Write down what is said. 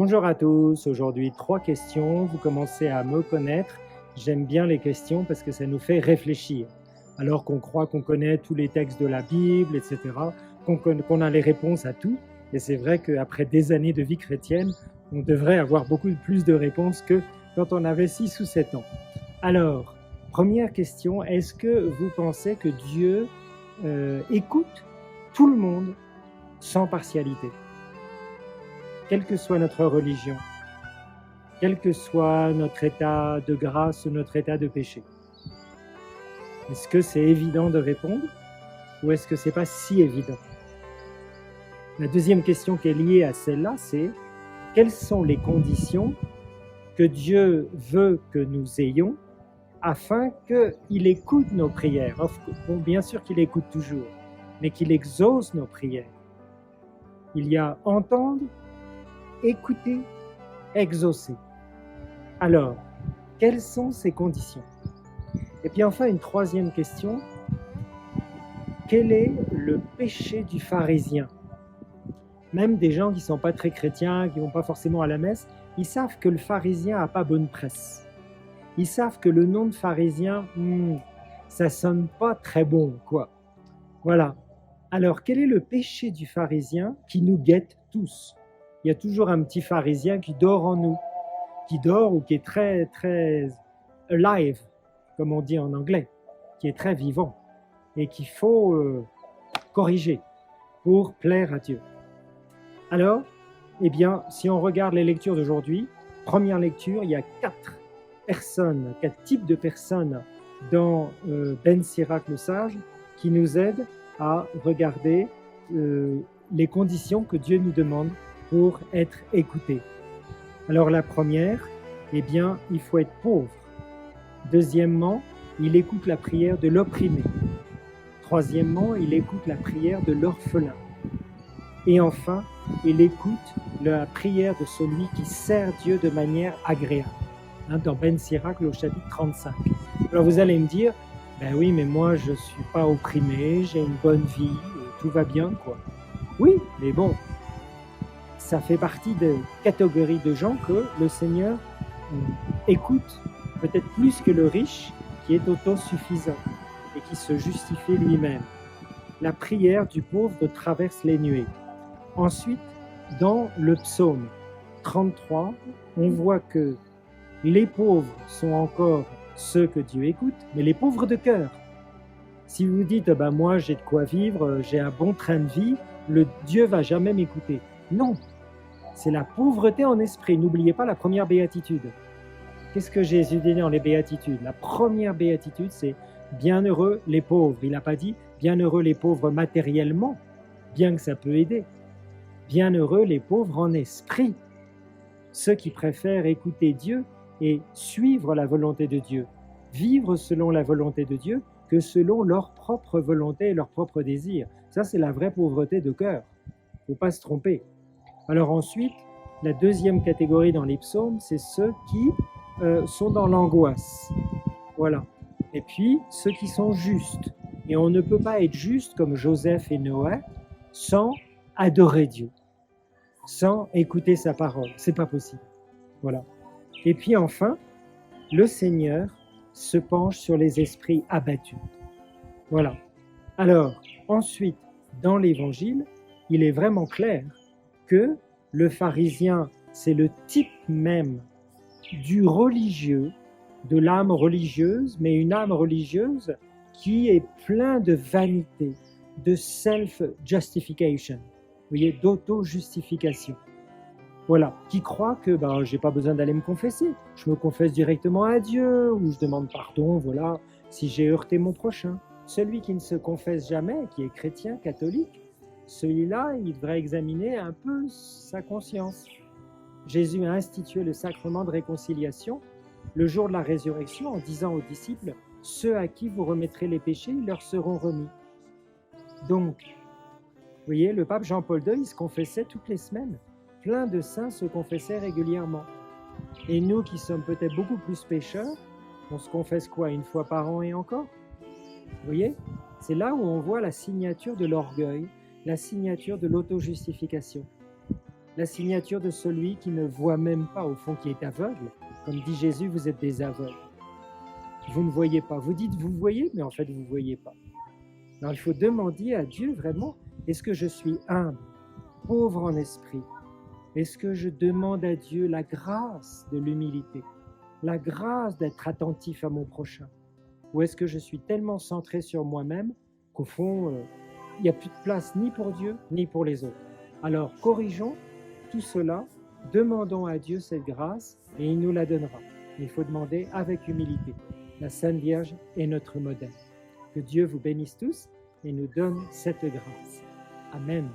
Bonjour à tous, aujourd'hui 3 questions, vous commencez à me connaître. J'aime bien les questions parce que ça nous fait réfléchir. Alors qu'on croit qu'on connaît tous les textes de la Bible, etc., qu'on a les réponses à tout. Et c'est vrai qu'après des années de vie chrétienne, on devrait avoir beaucoup plus de réponses que quand on avait 6 ou 7 ans. Alors, première question, est-ce que vous pensez que Dieu écoute tout le monde sans partialité ? Quelle que soit notre religion, quel que soit notre état de grâce ou notre état de péché. Est-ce que c'est évident de répondre ou est-ce que ce n'est pas si évident? La deuxième question qui est liée à celle-là, c'est quelles sont les conditions que Dieu veut que nous ayons afin qu'il écoute nos prières? Bon, bien sûr qu'il écoute toujours, mais qu'il exauce nos prières. Il y a entendre, écouter, exaucer. Alors, quelles sont ces conditions? Et puis enfin, une troisième question. Quel est le péché du pharisien? Même des gens qui ne sont pas très chrétiens, qui ne vont pas forcément à la messe, ils savent que le pharisien n'a pas bonne presse. Ils savent que le nom de pharisien, ça sonne pas très bon, quoi. Voilà. Alors, quel est le péché du pharisien qui nous guette tous? Il y a toujours un petit pharisien qui dort en nous, qui dort ou qui est très, très alive, comme on dit en anglais, qui est très vivant et qu'il faut corriger pour plaire à Dieu. Alors, eh bien, si on regarde les lectures d'aujourd'hui, première lecture, il y a 4 types de personnes dans Ben Sirach le Sage qui nous aident à regarder les conditions que Dieu nous demande pour être écouté. Alors la première, eh bien, il faut être pauvre. Deuxièmement, il écoute la prière de l'opprimé. Troisièmement, il écoute la prière de l'orphelin. Et enfin, il écoute la prière de celui qui sert Dieu de manière agréable. Dans Ben Sirach, au chapitre 35. Alors vous allez me dire, ben oui, mais moi je ne suis pas opprimé, j'ai une bonne vie, tout va bien, quoi. Oui, mais bon, ça fait partie de catégories de gens que le Seigneur écoute peut-être plus que le riche qui est autosuffisant et qui se justifie lui-même. La prière du pauvre traverse les nuées. Ensuite, dans le psaume 33, on voit que les pauvres sont encore ceux que Dieu écoute, mais les pauvres de cœur. Si vous dites, moi j'ai de quoi vivre, j'ai un bon train de vie, Dieu ne va jamais m'écouter. Non, c'est la pauvreté en esprit. N'oubliez pas la première béatitude. Qu'est-ce que Jésus dit dans les béatitudes? La première béatitude, c'est « Bienheureux les pauvres ». Il n'a pas dit « Bienheureux les pauvres matériellement », bien que ça peut aider. Bienheureux les pauvres en esprit, ceux qui préfèrent écouter Dieu et suivre la volonté de Dieu, vivre selon la volonté de Dieu que selon leur propre volonté et leur propre désir. Ça, c'est la vraie pauvreté de cœur. Il ne faut pas se tromper. Alors ensuite, la deuxième catégorie dans les psaumes, c'est ceux qui sont dans l'angoisse. Voilà. Et puis, ceux qui sont justes. Et on ne peut pas être juste comme Joseph et Noé sans adorer Dieu, sans écouter sa parole. C'est pas possible. Voilà. Et puis enfin, le Seigneur se penche sur les esprits abattus. Voilà. Alors, ensuite, dans l'Évangile, il est vraiment clair que le pharisien, c'est le type même du religieux, de l'âme religieuse, mais une âme religieuse qui est plein de vanité, de self-justification, vous voyez, d'auto-justification. Voilà, qui croit que j'ai pas besoin d'aller me confesser, je me confesse directement à Dieu, ou je demande pardon, voilà, si j'ai heurté mon prochain. Celui qui ne se confesse jamais, qui est chrétien, catholique, celui-là, il devrait examiner un peu sa conscience. Jésus a institué le sacrement de réconciliation le jour de la résurrection en disant aux disciples « Ceux à qui vous remettrez les péchés, ils leur seront remis ». Donc, vous voyez, le pape Jean-Paul II, il se confessait toutes les semaines. Plein de saints se confessaient régulièrement. Et nous qui sommes peut-être beaucoup plus pécheurs, on se confesse quoi, une fois par an et encore? Vous voyez, c'est là où on voit la signature de l'orgueil, la signature de l'auto-justification. la signature de celui qui ne voit même pas, au fond, qui est aveugle. Comme dit Jésus, vous êtes des aveugles. Vous ne voyez pas. Vous dites, vous voyez, mais en fait, vous ne voyez pas. Alors, il faut demander à Dieu, vraiment, est-ce que je suis humble, pauvre en esprit? Est-ce que je demande à Dieu la grâce de l'humilité, la grâce d'être attentif à mon prochain? Ou est-ce que je suis tellement centré sur moi-même qu'au fond, il n'y a plus de place ni pour Dieu, ni pour les autres? Alors, corrigeons tout cela, demandons à Dieu cette grâce et il nous la donnera. Il faut demander avec humilité. La Sainte Vierge est notre modèle. Que Dieu vous bénisse tous et nous donne cette grâce. Amen.